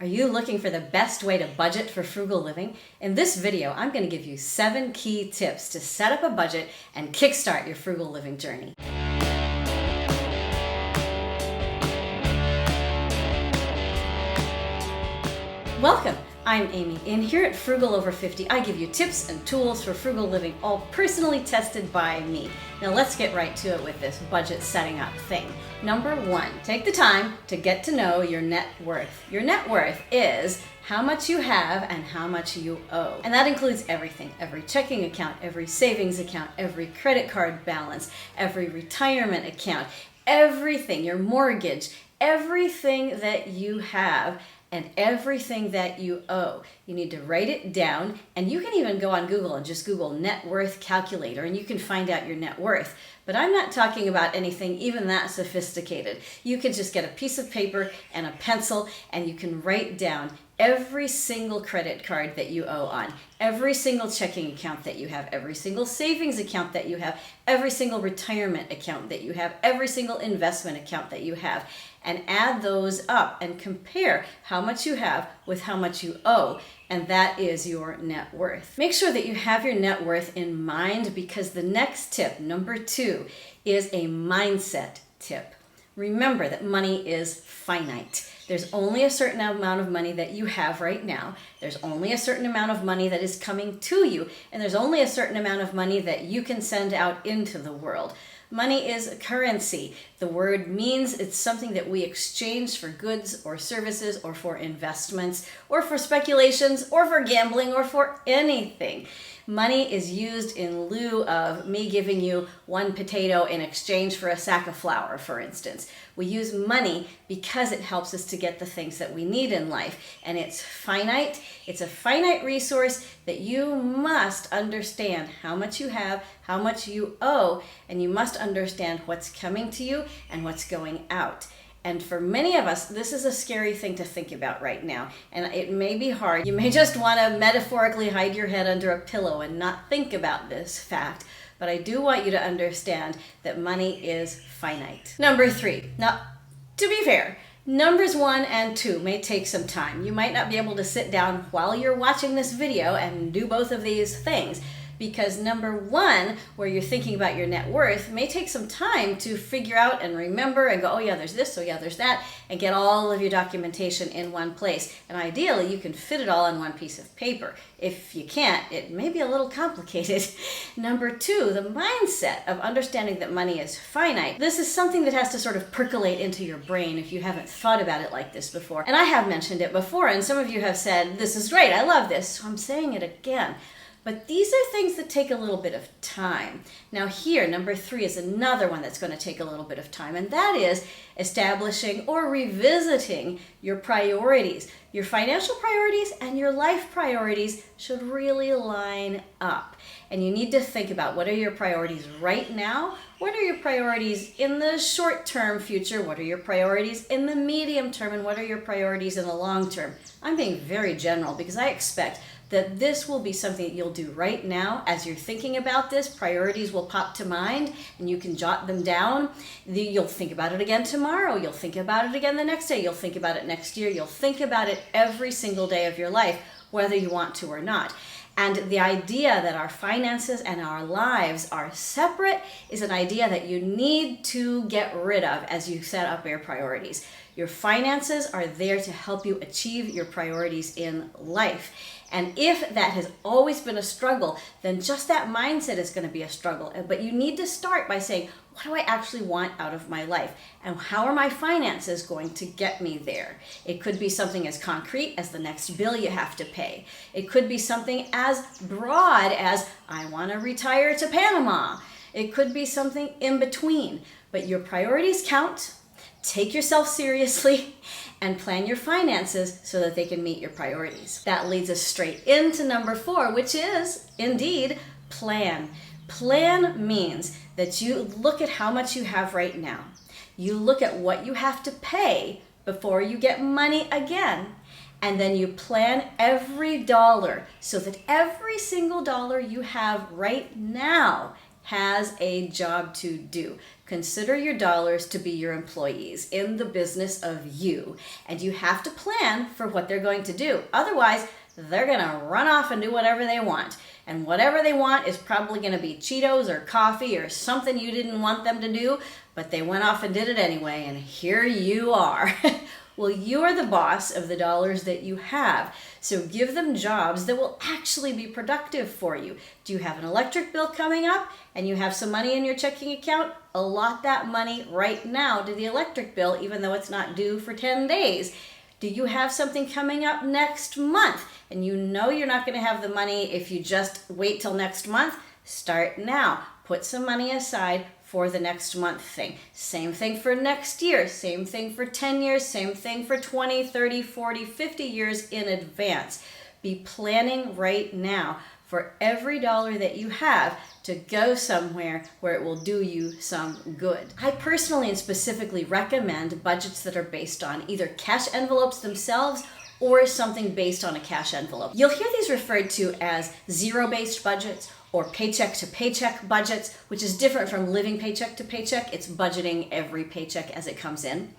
Are you looking for the best way to budget for frugal living? In this video, I'm going to give you 7 key tips to set up a budget and kickstart your frugal living journey. Welcome! I'm Amy, and here at Frugal Over 50, I give you tips and tools for frugal living, all personally tested by me. Now let's get right to it with this budget setting up thing. Number 1, take the time to get to know your net worth. Your net worth is how much you have and how much you owe. And that includes everything, every checking account, every savings account, every credit card balance, every retirement account, everything, your mortgage, everything that you have and everything that you owe. You need to write it down, and you can even go on Google and just Google net worth calculator and you can find out your net worth. But I'm not talking about anything even that sophisticated. You can just get a piece of paper and a pencil and you can write down every single credit card that you owe on, every single checking account that you have, every single savings account that you have, every single retirement account that you have, every single investment account that you have, and add those up and compare how much you have with how much you owe, and that is your net worth. Make sure that you have your net worth in mind, because the next tip, number 2, is a mindset tip. Remember that money is finite. There's only a certain amount of money that you have right now. There's only a certain amount of money that is coming to you, and there's only a certain amount of money that you can send out into the world. Money is currency. The word means it's something that we exchange for goods or services or for investments or for speculations or for gambling or for anything. Money is used in lieu of me giving you 1 potato in exchange for a sack of flour, for instance. We use money because it helps us to get the things that we need in life. And it's finite. It's a finite resource that you must understand how much you have, how much you owe, and you must understand what's coming to you and what's going out. And for many of us, this is a scary thing to think about right now. And it may be hard. You may just want to metaphorically hide your head under a pillow and not think about this fact. But I do want you to understand that money is finite. Number 3. Now, to be fair, numbers 1 and 2 may take some time. You might not be able to sit down while you're watching this video and do both of these things, because number 1, where you're thinking about your net worth, may take some time to figure out and remember and go, oh yeah, there's this, oh yeah, there's that, and get all of your documentation in one place. And ideally, you can fit it all on one piece of paper. If you can't, it may be a little complicated. Number 2, the mindset of understanding that money is finite. This is something that has to sort of percolate into your brain if you haven't thought about it like this before. And I have mentioned it before, and some of you have said, this is great, I love this, so I'm saying it again. But these are things that take a little bit of time. Now here, number 3 is another one that's going to take a little bit of time, and that is establishing or revisiting your priorities. Your financial priorities and your life priorities should really line up. And you need to think about, what are your priorities right now? What are your priorities in the short-term future? What are your priorities in the medium term? And what are your priorities in the long term? I'm being very general because I expect that this will be something that you'll do right now. As you're thinking about this, priorities will pop to mind and you can jot them down. You'll think about it again tomorrow. You'll think about it again the next day. You'll think about it next year. You'll think about it every single day of your life, whether you want to or not. And the idea that our finances and our lives are separate is an idea that you need to get rid of as you set up your priorities. Your finances are there to help you achieve your priorities in life. And if that has always been a struggle, then just that mindset is going to be a struggle. But you need to start by saying, what do I actually want out of my life? And how are my finances going to get me there? It could be something as concrete as the next bill you have to pay. It could be something as broad as, I want to retire to Panama. It could be something in between. But your priorities count. Take yourself seriously and plan your finances so that they can meet your priorities. That leads us straight into number 4, which is, indeed, plan. Plan means that you look at how much you have right now. You look at what you have to pay before you get money again. And then you plan every dollar so that every single dollar you have right now has a job to do. Consider your dollars to be your employees in the business of you, and you have to plan for what they're going to do. Otherwise, they're going to run off and do whatever they want. And whatever they want is probably going to be Cheetos or coffee or something you didn't want them to do, but they went off and did it anyway, and here you are. Well, you are the boss of the dollars that you have. So give them jobs that will actually be productive for you. Do you have an electric bill coming up and you have some money in your checking account? Allot that money right now to the electric bill, even though it's not due for 10 days. Do you have something coming up next month and you know you're not going to have the money if you just wait till next month? Start now. Put some money aside for the next month thing. Same thing for next year, same thing for 10 years, same thing for 20, 30, 40, 50 years in advance. Be planning right now for every dollar that you have to go somewhere where it will do you some good. I personally and specifically recommend budgets that are based on either cash envelopes themselves or something based on a cash envelope. You'll hear these referred to as zero-based budgets or paycheck to paycheck budgets, which is different from living paycheck to paycheck. It's budgeting every paycheck as it comes in.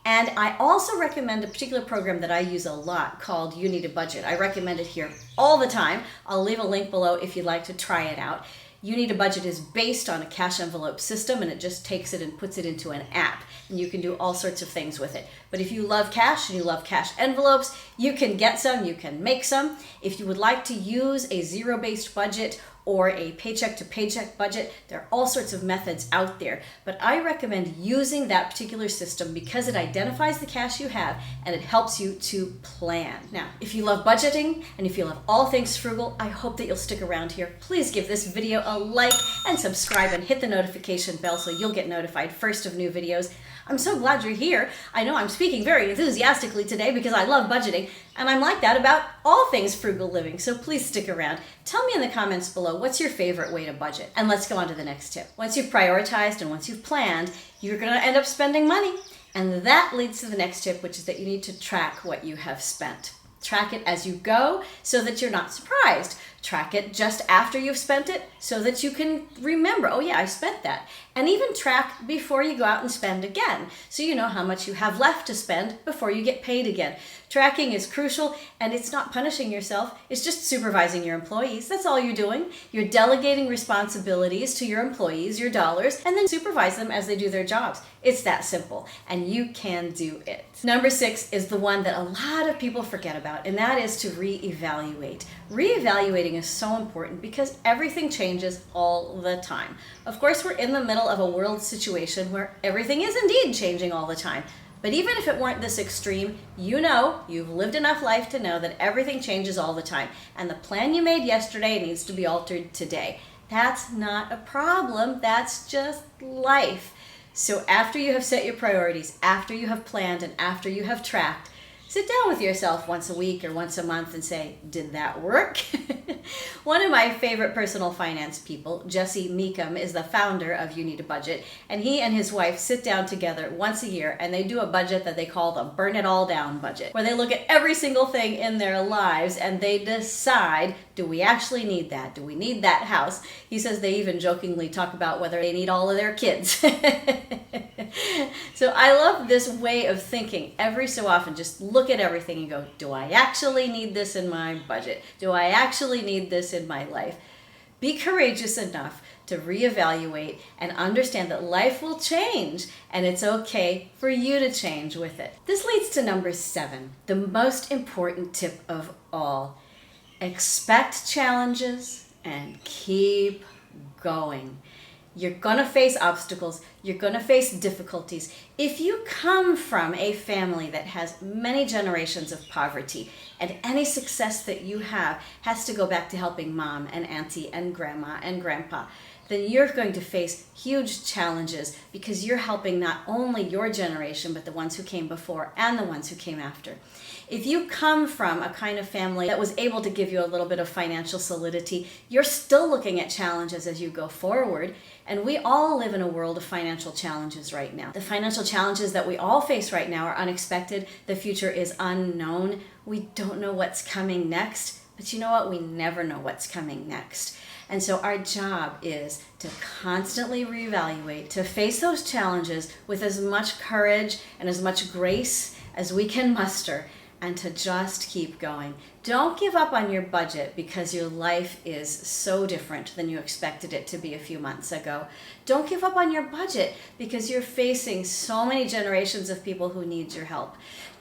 And I also recommend a particular program that I use a lot called You Need a Budget. I recommend it here all the time. I'll leave a link below if you'd like to try it out. You Need a Budget is based on a cash envelope system, and it just takes it and puts it into an app, and you can do all sorts of things with it. But if you love cash and you love cash envelopes, you can get some, you can make some. If you would like to use a zero-based budget or a paycheck to paycheck budget, there are all sorts of methods out there. But I recommend using that particular system because it identifies the cash you have and it helps you to plan. Now, if you love budgeting and if you love all things frugal, I hope that you'll stick around here. Please give this video a like and subscribe and hit the notification bell so you'll get notified first of new videos. I'm so glad you're here. I know I'm speaking very enthusiastically today because I love budgeting, and I'm like that about all things frugal living, so please stick around. Tell me in the comments below, what's your favorite way to budget? And let's go on to the next tip. Once you've prioritized and once you've planned, you're going to end up spending money. And that leads to the next tip, which is that you need to track what you have spent. Track it as you go so that you're not surprised. Track it just after you've spent it so that you can remember, oh yeah, I spent that. And even track before you go out and spend again, so you know how much you have left to spend before you get paid again. Tracking is crucial, and it's not punishing yourself, it's just supervising your employees. That's all you're doing. You're delegating responsibilities to your employees, your dollars, and then supervise them as they do their jobs. It's that simple, and you can do it. Number 6 is the one that a lot of people forget about, and that is to reevaluate. Reevaluating is so important because everything changes all the time. Of course, we're in the middle of a world situation where everything is indeed changing all the time. But even if it weren't this extreme, you know, you've lived enough life to know that everything changes all the time. And the plan you made yesterday needs to be altered today. That's not a problem. That's just life. So after you have set your priorities, after you have planned, and after you have tracked, sit down with yourself once a week or once a month and say, did that work? One of my favorite personal finance people, Jesse Meekum, is the founder of You Need a Budget, and he and his wife sit down together once a year and they do a budget that they call the Burn It All Down budget, where they look at every single thing in their lives and they decide, do we actually need that? Do we need that house? He says they even jokingly talk about whether they need all of their kids. So I love this way of thinking. Every so often, just look at everything and go, do I actually need this in my budget? Do I actually need this in my life? Be courageous enough to reevaluate and understand that life will change and it's okay for you to change with it. This leads to number 7, the most important tip of all. Expect challenges and keep going. You're gonna face obstacles, you're gonna face difficulties. If you come from a family that has many generations of poverty, and any success that you have has to go back to helping mom and auntie and grandma and grandpa, then you're going to face huge challenges because you're helping not only your generation, but the ones who came before and the ones who came after. If you come from a kind of family that was able to give you a little bit of financial solidity, you're still looking at challenges as you go forward. And we all live in a world of financial challenges right now. The financial challenges that we all face right now are unexpected. The future is unknown. We don't know what's coming next. But you know what? We never know what's coming next. And so our job is to constantly reevaluate, to face those challenges with as much courage and as much grace as we can muster, and to just keep going. Don't give up on your budget because your life is so different than you expected it to be a few months ago. Don't give up on your budget because you're facing so many generations of people who need your help.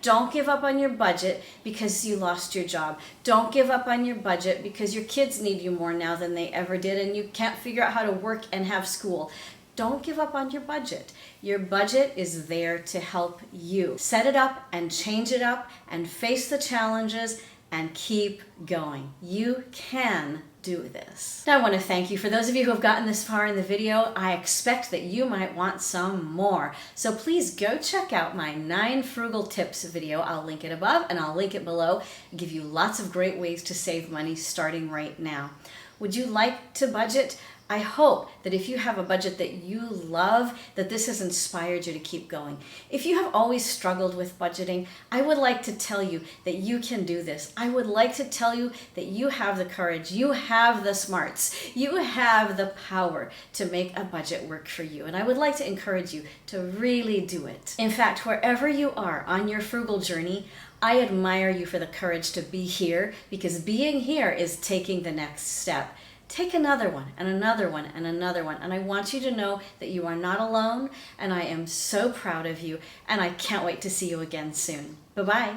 Don't give up on your budget because you lost your job. Don't give up on your budget because your kids need you more now than they ever did and you can't figure out how to work and have school. Don't give up on your budget. Your budget is there to help you. Set it up and change it up and face the challenges and keep going. You can do this. Now I want to thank you for those of you who have gotten this far in the video. I expect that you might want some more. So please go check out my 9 frugal tips video. I'll link it above and I'll link it below. I'll give you lots of great ways to save money starting right now. Would you like to budget? I hope that if you have a budget that you love, that this has inspired you to keep going. If you have always struggled with budgeting, I would like to tell you that you can do this. I would like to tell you that you have the courage, you have the smarts, you have the power to make a budget work for you. And I would like to encourage you to really do it. In fact, wherever you are on your frugal journey, I admire you for the courage to be here, because being here is taking the next step. Take another one and another one and another one. And I want you to know that you are not alone, and I am so proud of you, and I can't wait to see you again soon. Bye-bye.